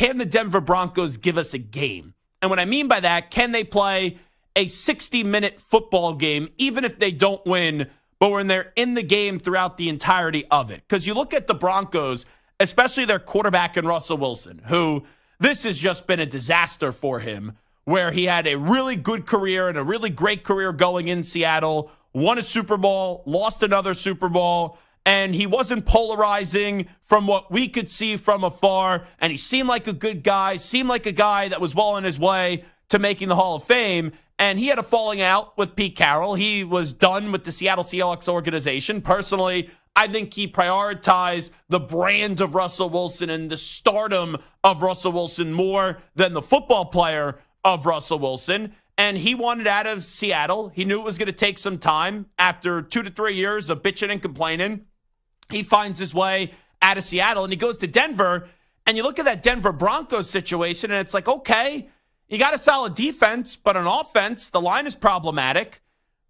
can the Denver Broncos give us a game? And what I mean by that, can they play a 60-minute football game, even if they don't win, but when they're in the game throughout the entirety of it? Because you look at the Broncos, especially their quarterback in Russell Wilson, who this has just been a disaster for him, where he had a really good career and a really great career going in Seattle, won a Super Bowl, lost another Super Bowl, and he wasn't polarizing from what we could see from afar, and he seemed like a good guy, seemed like a guy that was well on his way to making the Hall of Fame, and he had a falling out with Pete Carroll. He was done with the Seattle Seahawks organization. Personally, I think he prioritized the brand of Russell Wilson and the stardom of Russell Wilson more than the football player of Russell Wilson, and he wanted out of Seattle. He knew it was going to take some time. After 2 to 3 years of bitching and complaining, he finds his way out of Seattle, and he goes to Denver, and you look at that Denver Broncos situation, and it's like, okay, you got a solid defense, but on offense, the line is problematic.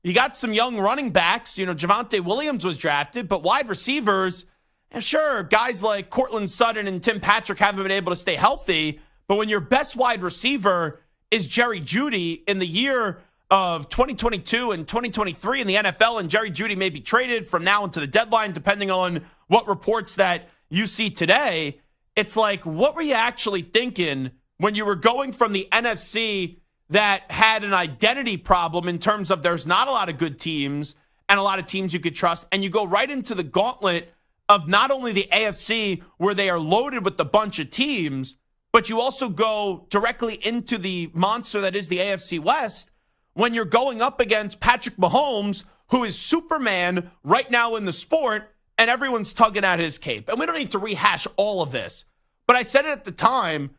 You got some young running backs. Javonte Williams was drafted, but wide receivers, and sure, guys like Cortland Sutton and Tim Patrick haven't been able to stay healthy, but when your best wide receiver is Jerry Jeudy in the year of 2022 and 2023 in the NFL, and Jerry Jeudy may be traded from now until the deadline, depending on what reports that you see today, it's like, what were you actually thinking when you were going from the NFC that had an identity problem in terms of there's not a lot of good teams and a lot of teams you could trust, and you go right into the gauntlet of not only the AFC where they are loaded with a bunch of teams, but you also go directly into the monster that is the AFC West when you're going up against Patrick Mahomes, who is Superman right now in the sport, and everyone's tugging at his cape. And we don't need to rehash all of this, but I said it at the time.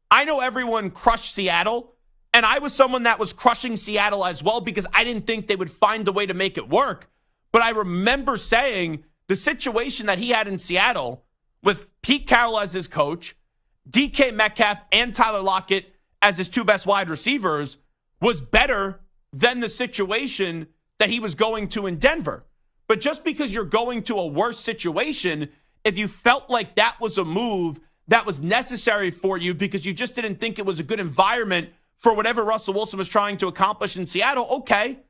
I know everyone crushed Seattle, and I was someone that was crushing Seattle as well because I didn't think they would find a way to make it work. But I remember saying the situation that he had in Seattle with Pete Carroll as his coach, DK Metcalf and Tyler Lockett as his two best wide receivers was better than the situation that he was going to in Denver. But just because you're going to a worse situation, if you felt like that was a move that was necessary for you because you just didn't think it was a good environment for whatever Russell Wilson was trying to accomplish in Seattle, okay,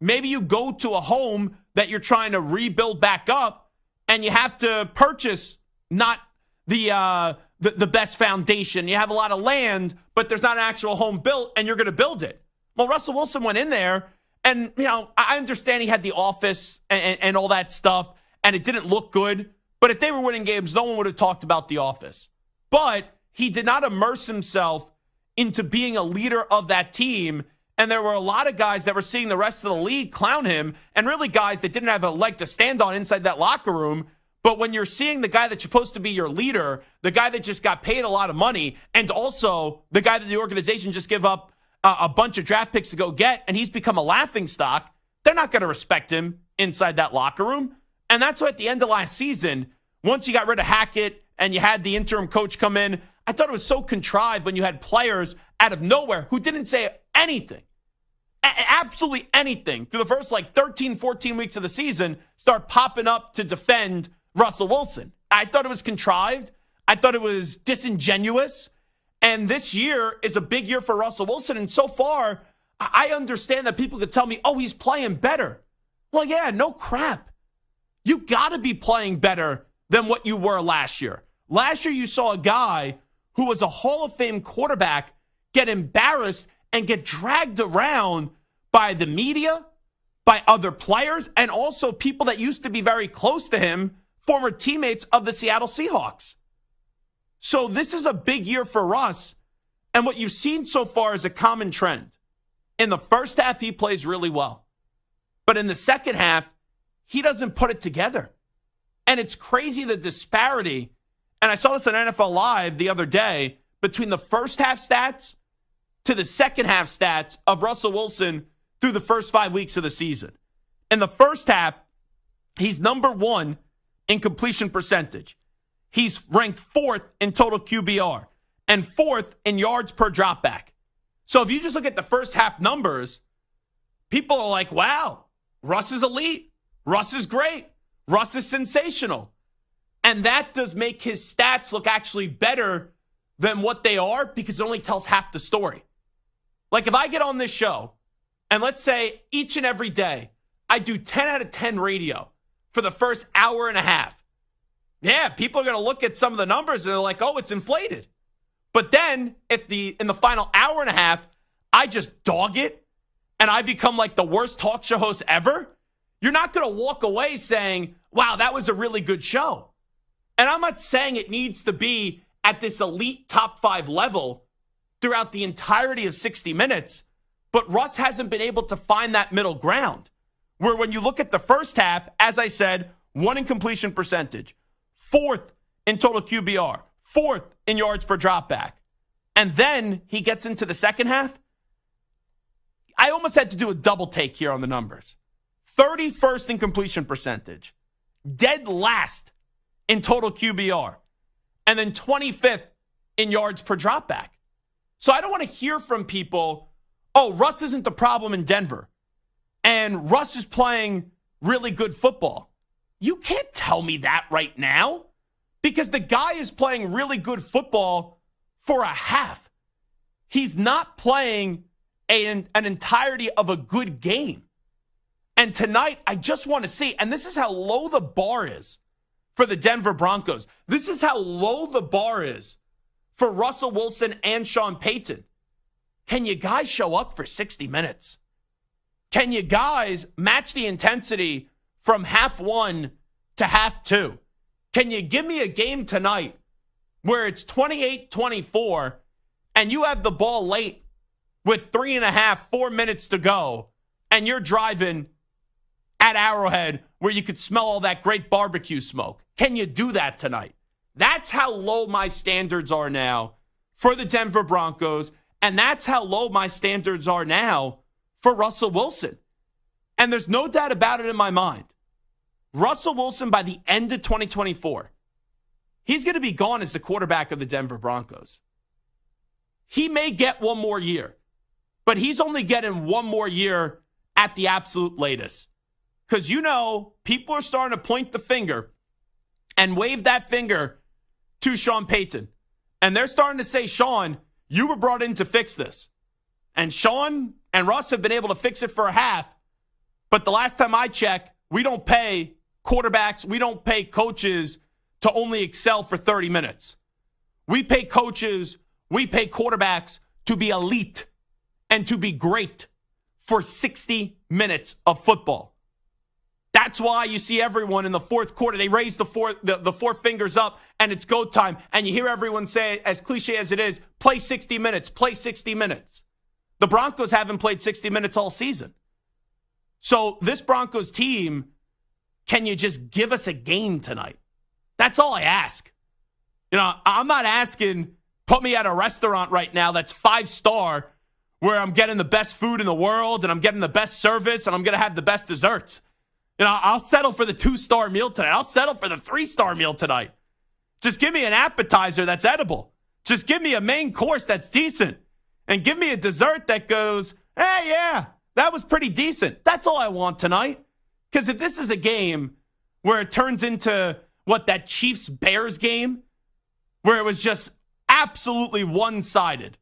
maybe you go to a home that you're trying to rebuild back up and you have to purchase not the best foundation. You have a lot of land, but there's not an actual home built, and you're going to build it. Well, Russell Wilson went in there, and, I understand he had the office and all that stuff, and it didn't look good. But if they were winning games, no one would have talked about the office. But he did not immerse himself into being a leader of that team, and there were a lot of guys that were seeing the rest of the league clown him, and really guys that didn't have a leg to stand on inside that locker room. But when you're seeing the guy that's supposed to be your leader, the guy that just got paid a lot of money, and also the guy that the organization just give up a bunch of draft picks to go get, and he's become a laughingstock, they're not going to respect him inside that locker room. And that's why at the end of last season, once you got rid of Hackett and you had the interim coach come in, I thought it was so contrived when you had players out of nowhere who didn't say anything, absolutely anything, through the first 13, 14 weeks of the season, start popping up to defend Russell Wilson. I thought it was contrived. I thought it was disingenuous. And this year is a big year for Russell Wilson. And so far, I understand that people could tell me, oh, he's playing better. Well, yeah, no crap. You got to be playing better than what you were last year. Last year, you saw a guy who was a Hall of Fame quarterback get embarrassed and get dragged around by the media, by other players, and also people that used to be very close to him, former teammates of the Seattle Seahawks. So this is a big year for Russ, and what you've seen so far is a common trend. In the first half, he plays really well. But in the second half, he doesn't put it together. And it's crazy, the disparity. And I saw this on NFL Live the other day, between the first half stats to the second half stats of Russell Wilson through the first 5 weeks of the season. In the first half, he's number one in completion percentage. He's ranked fourth in total QBR and fourth in yards per dropback. So if you just look at the first half numbers, people are like, wow, Russ is elite. Russ is great. Russ is sensational. And that does make his stats look actually better than what they are because it only tells half the story. Like if I get on this show and let's say each and every day I do 10 out of 10 radio for the first hour and a half. Yeah, people are going to look at some of the numbers and they're like, oh, it's inflated. But then in the final hour and a half, I just dog it and I become like the worst talk show host ever. You're not going to walk away saying, wow, that was a really good show. And I'm not saying it needs to be at this elite top 5 level throughout the entirety of 60 minutes. But Russ hasn't been able to find that middle ground where when you look at the first half, as I said, 1 in completion percentage, 4th in total QBR, 4th in yards per dropback. And then he gets into the second half. I almost had to do a double take here on the numbers. 31st in completion percentage, dead last in total QBR, and then 25th in yards per dropback. So I don't want to hear from people, oh, Russ isn't the problem in Denver, and Russ is playing really good football. You can't tell me that right now because the guy is playing really good football for a half. He's not playing an entirety of a good game. And tonight, I just want to see, and this is how low the bar is for the Denver Broncos. This is how low the bar is for Russell Wilson and Sean Payton. Can you guys show up for 60 minutes? Can you guys match the intensity from half 1 to half 2? Can you give me a game tonight where it's 28-24 and you have the ball late with 4 minutes to go and you're driving at Arrowhead where you could smell all that great barbecue smoke? Can you do that tonight? That's how low my standards are now for the Denver Broncos, and that's how low my standards are now for Russell Wilson. And there's no doubt about it in my mind. Russell Wilson, by the end of 2024, he's going to be gone as the quarterback of the Denver Broncos. He may get one more year, but he's only getting one more year at the absolute latest. Because, people are starting to point the finger and wave that finger to Sean Payton. And they're starting to say, Sean, you were brought in to fix this. And Sean and Russ have been able to fix it for a half. But the last time I checked, we don't pay quarterbacks, we don't pay coaches to only excel for 30 minutes. We pay coaches, we pay quarterbacks to be elite and to be great for 60 minutes of football. That's why you see everyone in the fourth quarter, they raise the four fingers up and it's go time. And you hear everyone say, as cliche as it is, play 60 minutes, play 60 minutes. The Broncos haven't played 60 minutes all season. So this Broncos team, can you just give us a game tonight? That's all I ask. I'm not asking, put me at a restaurant right now that's 5-star where I'm getting the best food in the world and I'm getting the best service and I'm going to have the best desserts. I'll settle for the 2-star meal tonight. I'll settle for the 3-star meal tonight. Just give me an appetizer that's edible. Just give me a main course that's decent. And give me a dessert that goes, hey, yeah, that was pretty decent. That's all I want tonight. Because if this is a game where it turns into that Chiefs-Bears game, where it was just absolutely one-sided,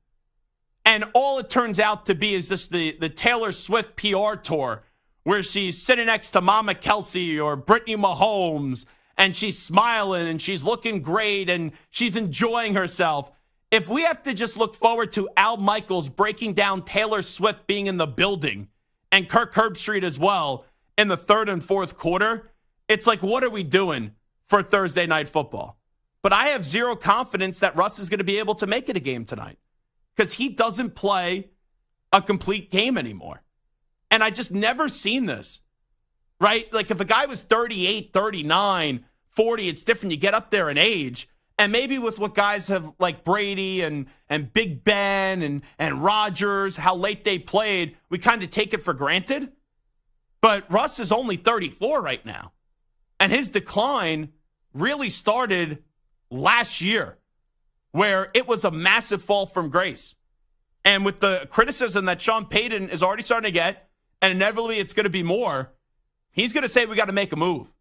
and all it turns out to be is just the Taylor Swift PR tour, where she's sitting next to Mama Kelsey or Brittany Mahomes, and she's smiling and she's looking great and she's enjoying herself. If we have to just look forward to Al Michaels breaking down Taylor Swift being in the building and Kirk Herbstreit as well in the third and fourth quarter, it's like, what are we doing for Thursday Night Football? But I have zero confidence that Russ is going to be able to make it a game tonight because he doesn't play a complete game anymore. And I just never seen this, right? Like if a guy was 38, 39, 40, it's different. You get up there in age. And maybe with what guys have like Brady and Big Ben and Rodgers, how late they played, we kind of take it for granted. But Russ is only 34 right now. And his decline really started last year where it was a massive fall from grace. And with the criticism that Sean Payton is already starting to get, and inevitably it's going to be more, he's going to say we got to make a move.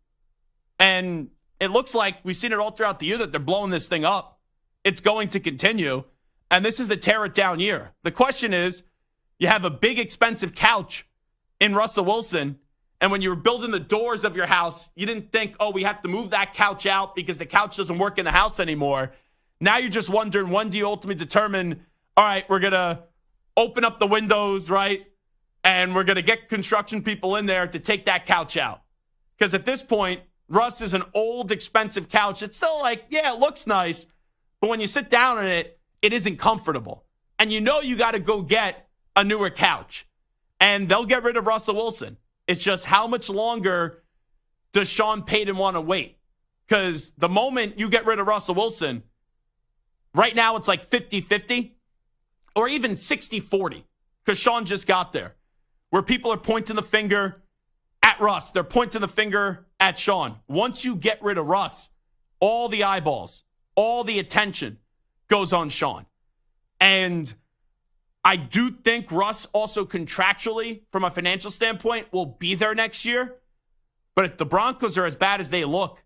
And it looks like we've seen it all throughout the year that they're blowing this thing up. it's going to continue. And this is the tear it down year. The question is, you have a big, expensive couch in Russell Wilson. And when you were building the doors of your house, you didn't think, oh, we have to move that couch out because the couch doesn't work in the house anymore. Now you're just wondering, when do you ultimately determine, all right, we're going to open up the windows, right? And we're going to get construction people in there to take that couch out. Because at this point, Russ is an old, expensive couch. It's still like, yeah, it looks nice. But when you sit down on it, it isn't comfortable. And you know you got to go get a newer couch. And they'll get rid of Russell Wilson. It's just how much longer does Sean Payton want to wait? Because the moment you get rid of Russell Wilson, right now it's like 50-50 or even 60-40 because Sean just got there. Where people are pointing the finger at Russ. They're pointing the finger at Sean. Once you get rid of Russ, all the eyeballs, all the attention goes on Sean. And I do think Russ also contractually, from a financial standpoint, will be there next year. But if the Broncos are as bad as they look,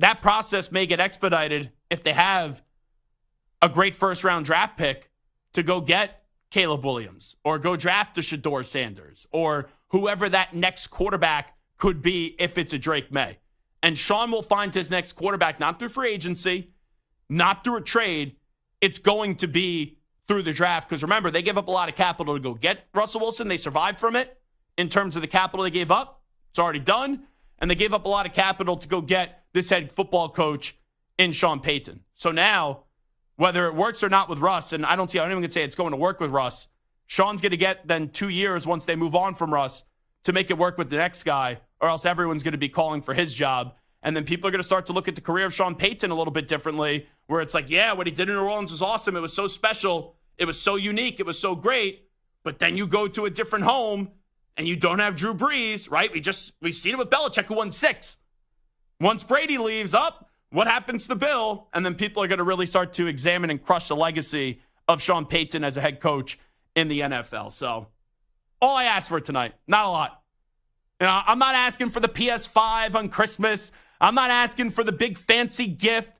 that process may get expedited if they have a great first-round draft pick to go get Caleb Williams or go draft a Shedeur Sanders or whoever that next quarterback could be if it's a Drake May. And Sean will find his next quarterback not through free agency, not through a trade. It's going to be through the draft. Because remember, they gave up a lot of capital to go get Russell Wilson. They survived from it in terms of the capital they gave up. It's already done. And they gave up a lot of capital to go get this head football coach in Sean Payton. So now, whether it works or not with Russ, and I don't see how anyone can say it's going to work with Russ, Sean's going to get then 2 years once they move on from Russ to make it work with the next guy, or else everyone's going to be calling for his job. And then people are going to start to look at the career of Sean Payton a little bit differently, where it's like, yeah, what he did in New Orleans was awesome. It was so special. It was so unique. It was so great. But then you go to a different home and you don't have Drew Brees, right? We've seen it with Belichick, who won 6. Once Brady leaves up, what happens to Bill? And then people are going to really start to examine and crush the legacy of Sean Payton as a head coach in the NFL. So all I asked for tonight, not a lot. You know, I'm not asking for the PS5 on Christmas. I'm not asking for the big fancy gift.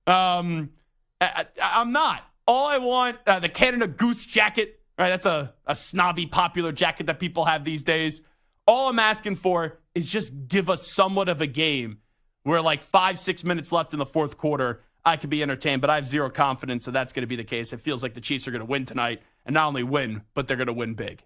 I'm not. All I want, the Canada Goose jacket, right? That's a snobby, popular jacket that people have these days. All I'm asking for is just give us somewhat of a game where like 5-6 minutes left in the fourth quarter, I could be entertained, but I have zero confidence that that's going to be the case. It feels like the Chiefs are going to win tonight, and not only win, but they're going to win big.